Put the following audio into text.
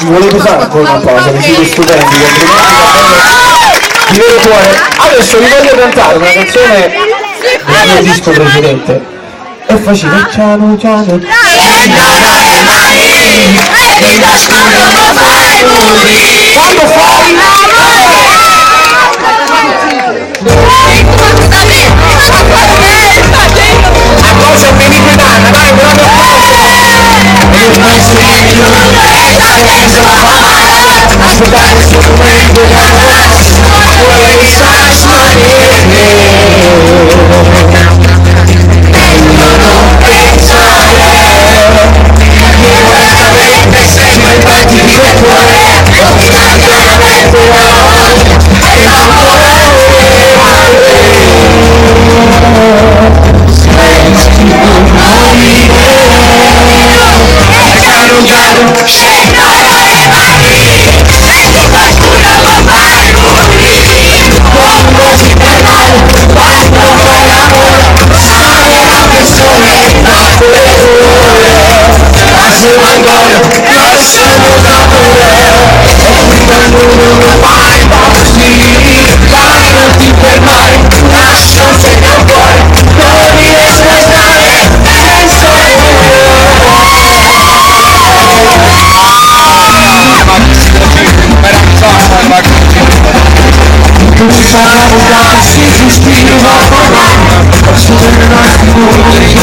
mi volete fare ancora una pausa, che siete stupendi, di vero cuore. Adesso vi voglio cantare una canzone del mio disco precedente. È facile, ciao ciao. Quando fai? A cosa mi liquidata, dai, buon applauso! Se esistir uma palavra, posso ver nas figuras.